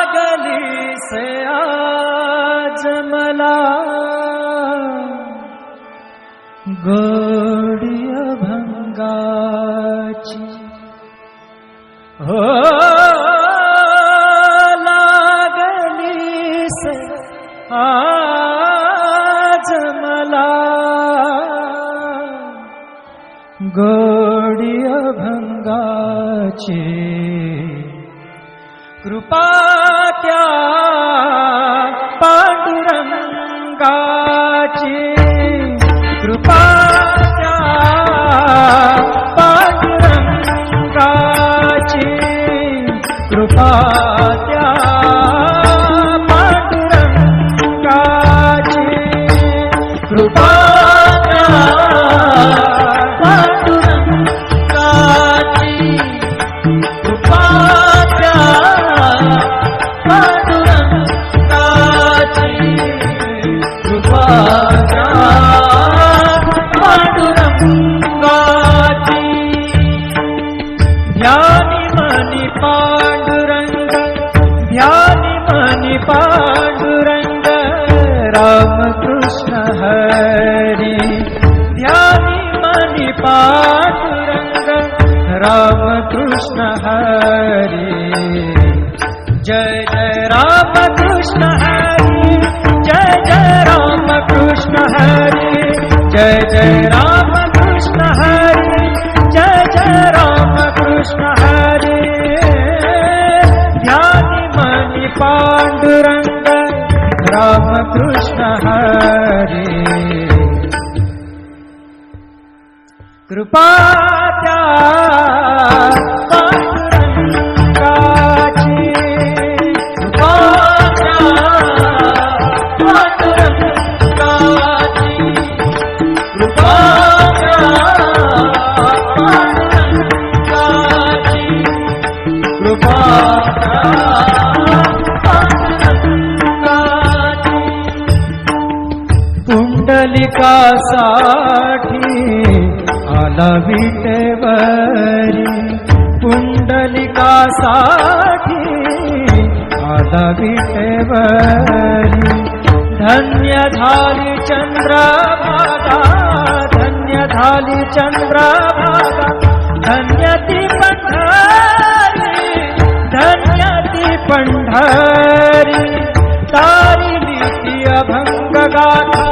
लागली से आज मला गोडी अभंगाची हो लागली से आज मला गोडी अभंगाची कृपा त्या पांडुरंगाची कृपा त्या पांडुरंगाची कृपा त्या पांडुरंगाची कृपा त्या पांडुरंगाची कृपा ध्यानी मनी पांडुरंग ध्यानी मनी पांडुरंग रामकृष्ण हरी ध्यानी मनी पांडुरंग रामकृष्ण हरी जय जय रामकृष्ण हरी जय जय रामकृष्ण हरी जय जय रामकृष्ण हरी जय जय रामकृष्ण हरी ध्यानी मनी पांडुरंग रामकृष्ण हरी कृपा त्या पांडुरंगाची कृपा त्या पांडुरंगाची कृपा त्या पांडुरंगाची कृपा त्या पांडुरंगाची पुंडलिकासाठी आला विटेवरी पुंडलिकासाठी आला विटेवरी धन्य झाली चंद्रभागा धन्य झाली चंद्रभागा धन्य ती पंढरी धन्य ती पंढरी तारिली ती अभंग गाथा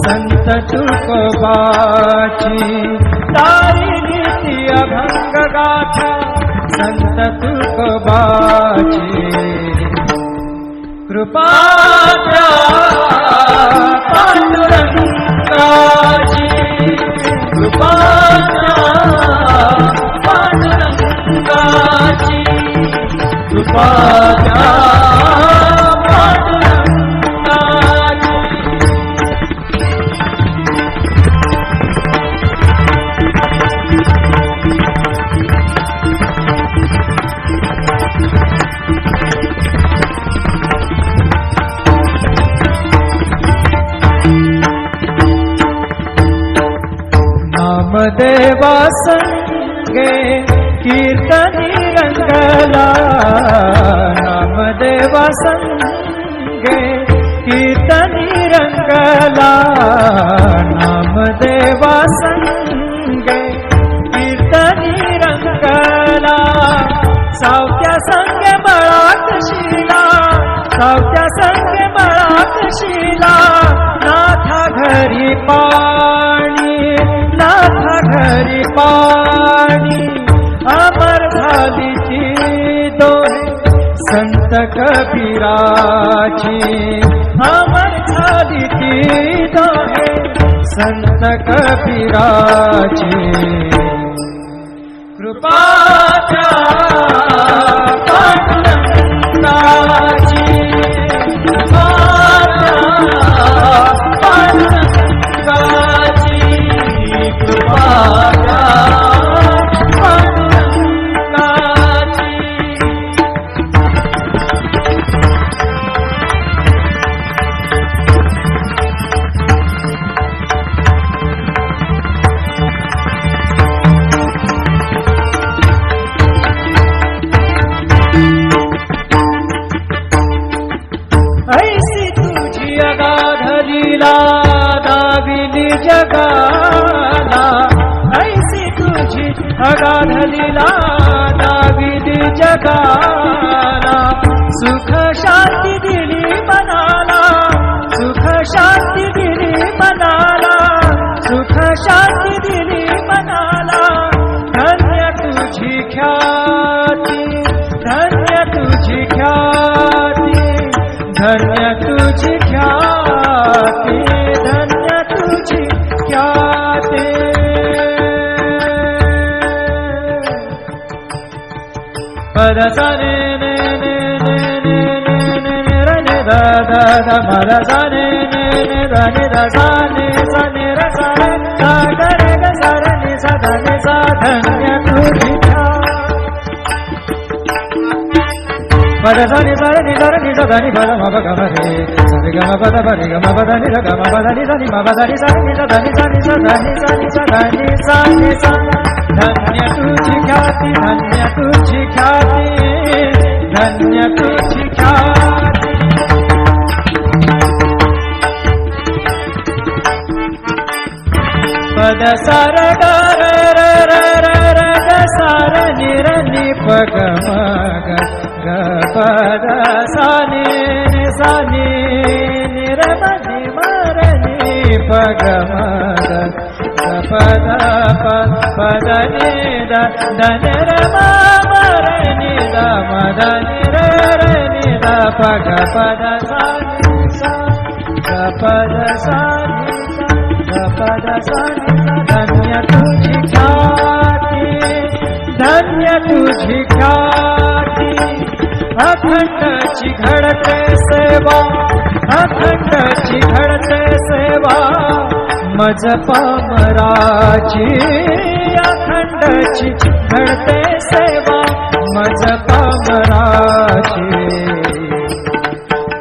संत तुकोबाची तारिली ती अभंग गाथा संत तुकोबाची कृपा त्या पांडुरंगाची कृपा त्या पांडुरंगाची कृपा त्या नामदेवा संगे कीर्तनी रंगला नामदेवा संगे कीर्तनी रंगला नामदेवा संगे कीर्तनी रंगला सावत्या संगे बळात शिला सावत्या संगे बळात शिला नाथा घरी पाणी नाथा घरी पाणी अमर झाली ती दोहे संत कबीराची अमर झाली ती दोहे संत कबीराची कृपा त्या पांडुरंगाची कृपा लीला दाविली जगाला, ऐसी तुझी अगाध लीला दाविली जगाला. सुख शांती दिली मनाला, सुख शांती दिली मनाला, सुख शांती दिली मनाला. धन्य तुझी ख्याती, धन्य तुझी ख्याती, धन्य तुझी ख्याती, धन्य तुझी ख्याती. पद सा ने ने ने ने ने ने ने ने रे ने दा दा दा मा दा सा ने ने ने दा ने दा सा ने सा ने रे सा रे सा गा रे गा सा रे ने सा दा ने सा. धन्य तुझी पद सा नि सा रे नि सा रे नि सा दा नि पद मा प ग म रे सा रे ग म प द प रे ग म प द नि र ग म प द नि सा नि म प द नि सा नि सा दा नि सा नि सा दा नि सा नि सा दा नि सा नि सा. धन्य तुझी ख्याती, धन्य तुझी ख्याती, धन्य तुझी ख्याती. पद सा र ग र र र र र ग सा र नि र नि प ग म ग ग प द सा नि नि सा नि नि र म नि म र नि प ग म ग ग प द प प द नि द द न र म म र नि द म द नि र र नि द प ग प द सा नि सा ग प द सा नि सा ग प द सा नि सा. धन्य तुझी ख्याती, धन्य तुझी ख्याती. अखंडची घडते सेवा, अखंडची घडते सेवा मज पामराची. अखंडची घडते सेवा मज पामराची.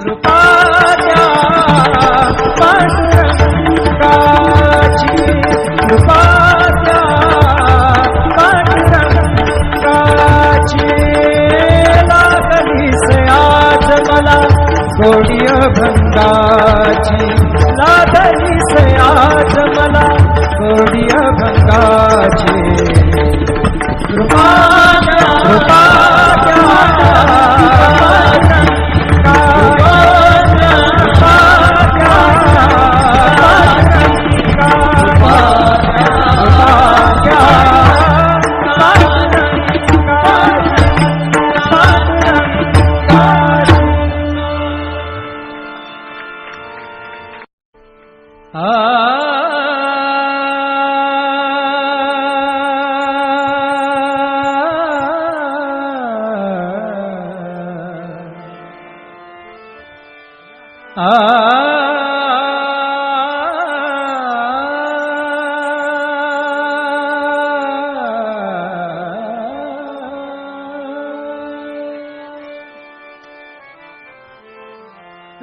कृपा द्या पांडुरंगाची, कृपा द्या पांडुरंगाची. लागली से आज मला गोडी अभंगाची, लागली से आज मला गोडी अभंगाची. कृपा द्या, कृपा द्या,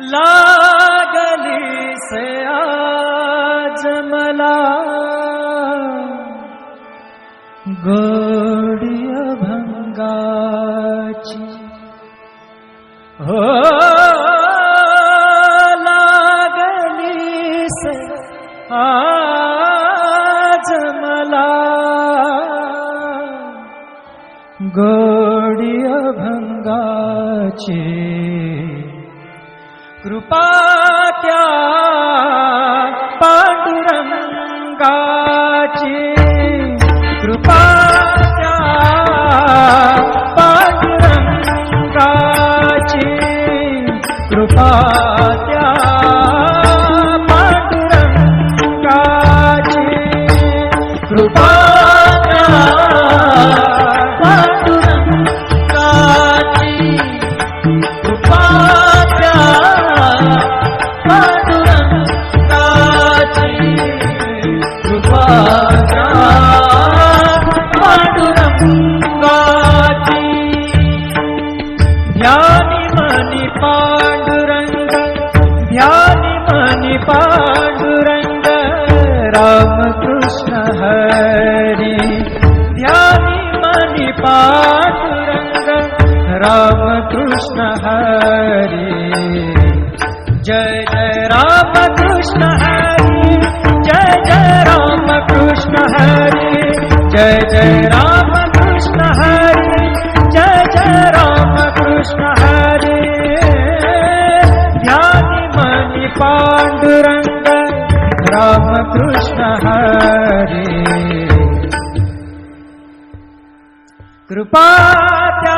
लागली से आज मला गोडी अभंगाची. हो लागली से आज मला गोडी अभंगाची. कृपा त्या पांडुरंगाची, कृपा त्या पांडुरंगाची. कृपा त्या पांडुरंगाची. कृपा त्या पांडुरंगाची. कृपा त्या पांडुरंगाची. कृपा त्या पांडुरंगाची. ध्यानी मनी पांडुरंग, ध्यानी मनी पांडुरंग. रामकृष्ण हरी. ध्यानी मनी पांडुरंग. रामकृष्ण हरी. जय जय रामकृष्ण कृष्ण हरी जय जय राम कृष्ण हरी जय जय राम कृष्ण हरी जय जय राम कृष्ण हरी ध्यानी मनी पांडुरंग राम कृष्ण हरी कृपा त्या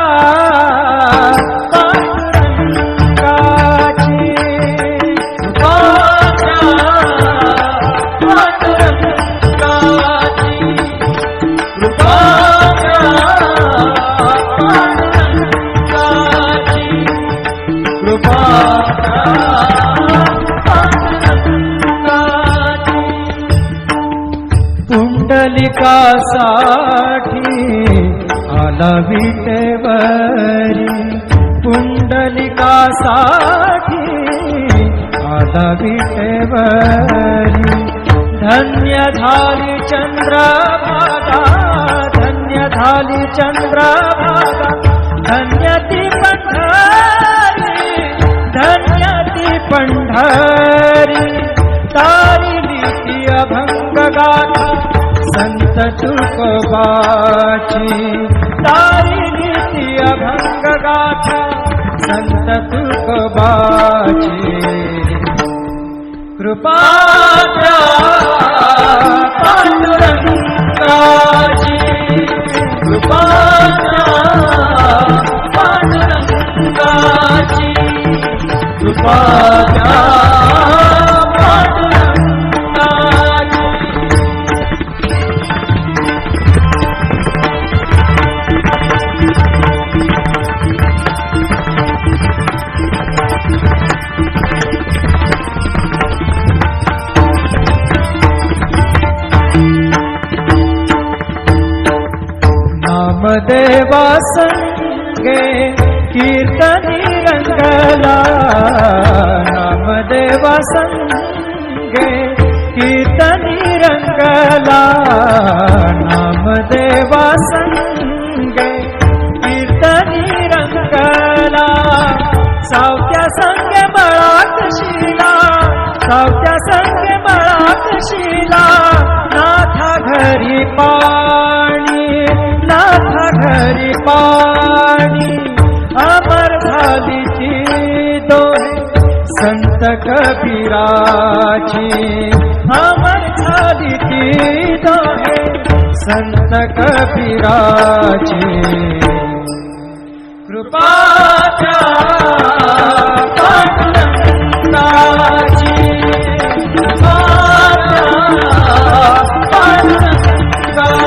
पुंडलिकासाठी आला विटेवरी पुंडलिकासाठी आला विटेवरी धन्य झाली चंद्रभागा धन्य झाली चंद्रभागा धन्य ती पंढरी धन्य ती पंढरी तारिली ती अभंग गाथा संत तुकोबाची तारिली ती अभंग गाथा संत तुकोबाची कृपा त्या पांडुरंगाची कृपा त्या पांडुरंगाची कृपा त्या नामदेवा संगे कीर्तनी रंगला नामदेवा संगे कीर्तनी रंगला नामदेवा संगे कीर्तनी रंगला सावत्या संगे बळात शिला सावत्या संगे बळात शिला नाथा घरी पाणी नाथा घरी पाणी अमर झाली ती दोहे संत कबीराची अमर झाली ती दोहे संत कबीराची कृपा त्या पांडुरंगाची कृपा त्या पांडुरंगाची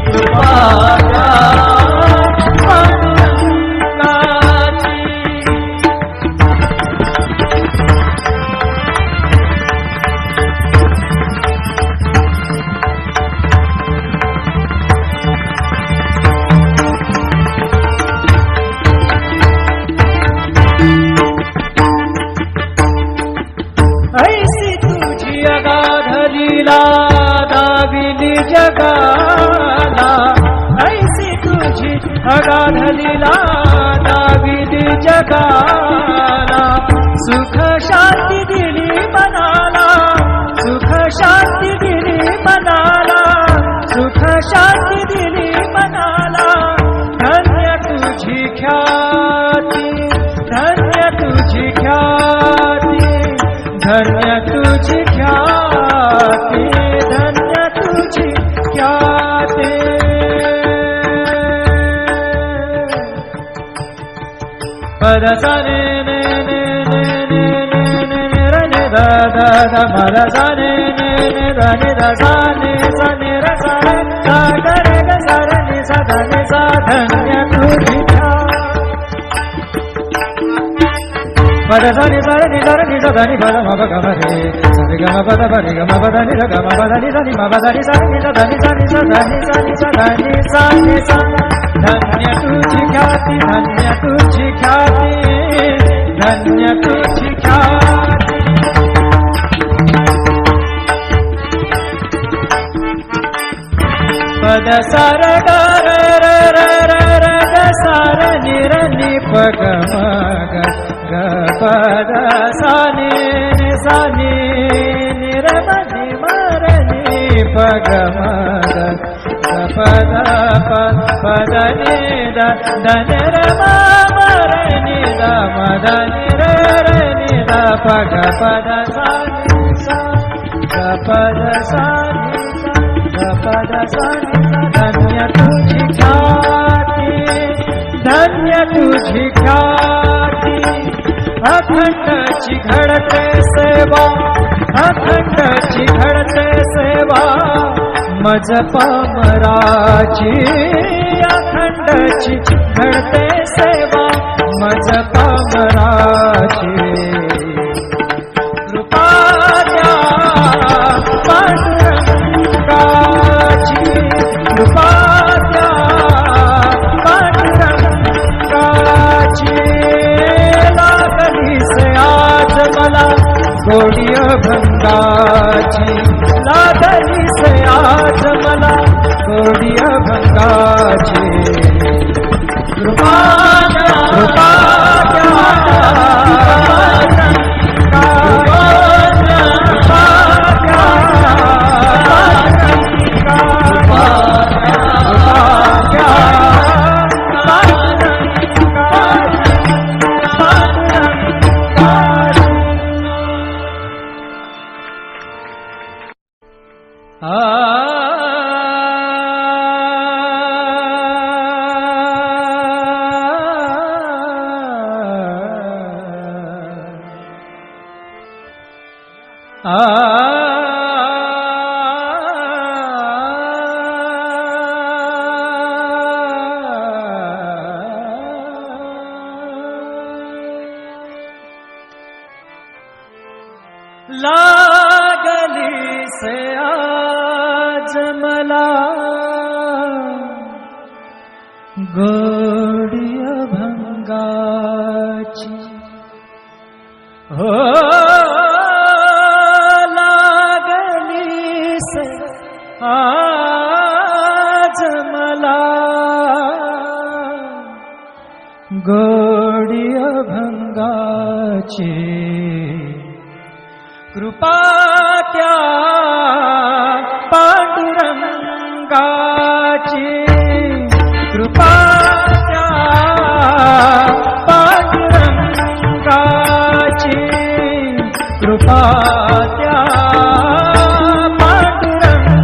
कृपा त्या पांडुरंगाची ऐसी तुझी अगाध लीला दाविली जगाला ऐसी तुझी अगाध लीला दाविली जगाला सुख शांती दिली मनाला सुख शांती दिली मनाला सुख शांती दिली मनाला धन्य तुझी ख्याती धन्य तुझी ख्याती धन्य तुझी ख्याती धन्य तुझी ख्याती पदसने ने ने ने ने ने ने रे ने दा दा दा पदसने ने ने दा ने दा सा ने सा ने रे सा रे सा गा रे गा सा रे ने सा धा ने सा धन्य तुझी पदसने सा रे नि सा धा नि पद म प ग म रे सा रे ग म प द प रे ग म प द नि द ग म प द नि द नि म प द नि सा नि सा धा नि सा नि सा धा नि सा नि सा धा नि सा नि सा धन्य तुझी ख्याती धन्य तुझी ख्याती धन्य तुझी ख्याती पद सार ग र र र र र ग सार नि र नि प ग म ग ग प द सा नि सा नि र म नि म र नि प ग म ग प द प द नि द द न र म म र नि द म द नि र नि द प ग प द सा नि सा ग प द सा नि सा ग प द सा नि सा धन्य तुझी ख्याती धन्य तुझी ख्याती अखंडची घडते सेवा अखंडची घडते सेवा मज पामराची अखंडची घडते सेवा मज पामराची कृपा द्या पांडुरंगाची कृपा द्या पांडुरंगाची लागली से आज मला गोडी अभंगाची लागली से आज मला गोडी अभंगाची कृपा द्या कृपा द्या लागली से आज मला गोडी अभंगाची हो लागली से आज मला गोडी अभंगाची कृपा त्या पांडुरंगाची कृपा त्या पांडुरंगाची कृपा त्या पांडुरंगाची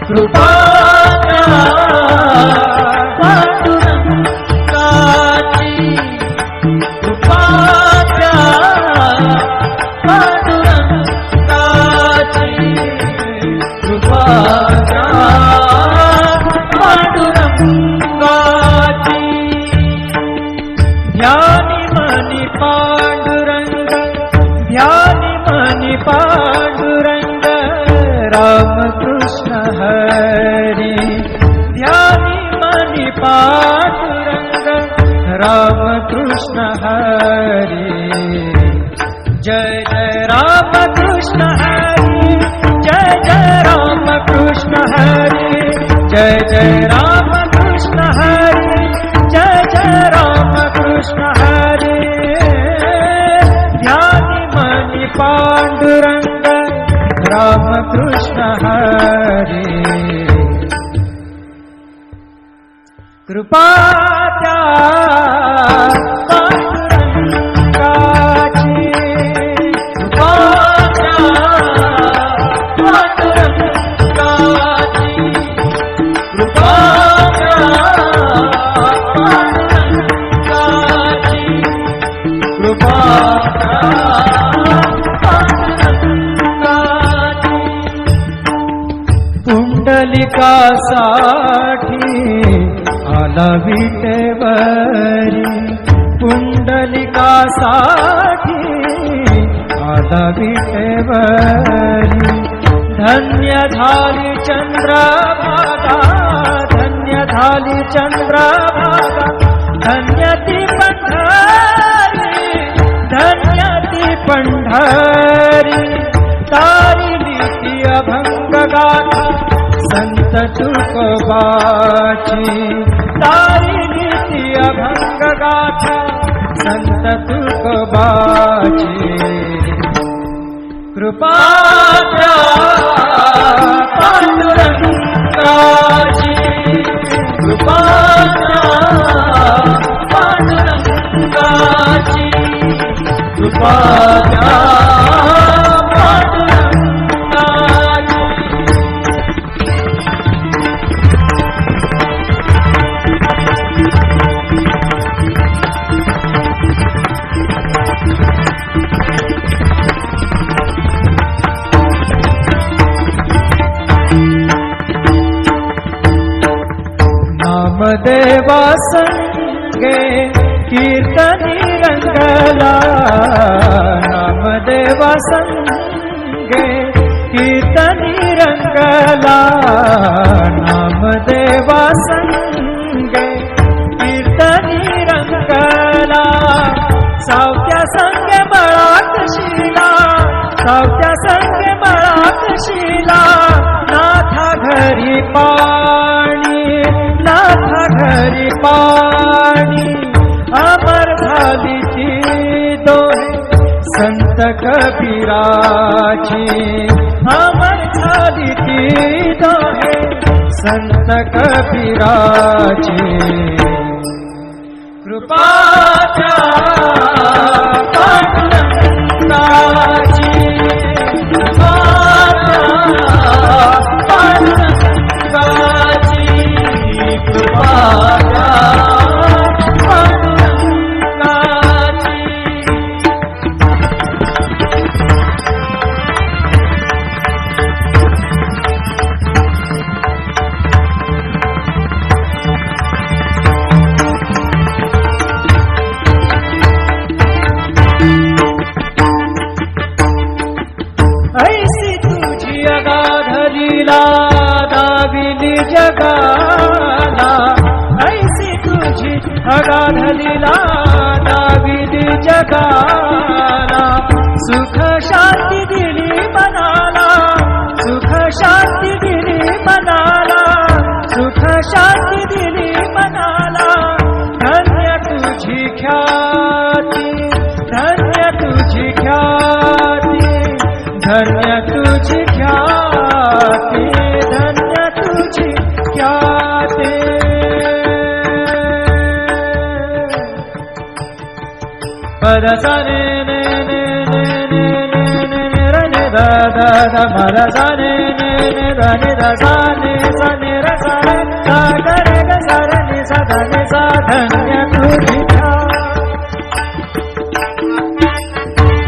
कृपा त्या पांडुरंगाची कृपा पांडुरंग राम कृष्ण हरी ध्यानी मनी पांडुरंग राम कृष्ण हरी जय जय राम कृष्ण हरी जय जय राम कृष्ण हरी जय जय राम कृष्ण हरी जय जय राम कृष्ण हरी ध्यानी मनी पांडुरंग राम कृष्ण हरी कृपा त्या पांडुरंगाची कृपा त्या पांडुरंगाची कृपा त्या पांडुरंगाची कृपा पुंडलिकासाठी आला विटेवरी पुंडलिकासाठी आला विटेवरी धन्य झाली चंद्रभागा धन्य झाली चंद्रभागा धन्य ती पंढरी धन्य ती पंढरी तारिली ती अभंग गाथा संत तुकोबाची तारिली ती अभंग गाथा संत तुकोबाची कृपा द्या पांडुरंगाची, कृपा द्या पांडुरंगाची, कृपा द्या पांडुरंगाची. नामदेवा संगे कीर्तनी रंगला, नामदेवा संगे कीर्तनी रंगला, नामदेवा संगे कीर्तनी रंगला. सावत्या संगे मळात शिला, सावत्या संगे मळात शिला, नाथा घरी पाणी, नाथा घरी पाणी. अमर झाली ती दोहे संत कबीराची, अमर झाली ती दोहे संत कबीराची. कृपा द्या पांडुरंगाची, कृपा द्या पांडुरंगाची, कृपा द्या पांडुरंगाची. ऐसी तुझी अगाध लीला दाविली जगाला, ऐसी तुझी अगाध लीला दाविली जगाला. सुख शांती दिली मनाला, सुख शांती दिली मनाला, सुख शांती दिली मनाला. धन्य तुझी ख्याती, धन्य तुझी ख्याती, धन्य तुझी ख्याती, धन्य तुझी ख्याती. पद सा ने ने ने ने ने ने ने ने र ने दा दा दा म र सा ने ने ने दा ने दा सा ने र सा रे सा ग रे ग सा रे नि सा धा नि सा. धन्य तुझी ख्याती.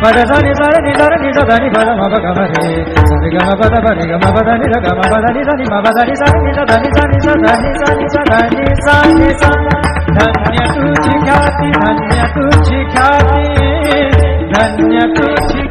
पद सा नि सा रे नि सा रे नि सा धा नि प म प ग म रे सा रे ग म प द प रे ग म प द नि र ग म प द नि सा नि म प द नि सा नि सा धा नि सा नि सा धा नि सा नि सा धा नि सा नि सा. धन्य तुझी ख्याती, धन्य तुझी ख्याती, धन्य तुझी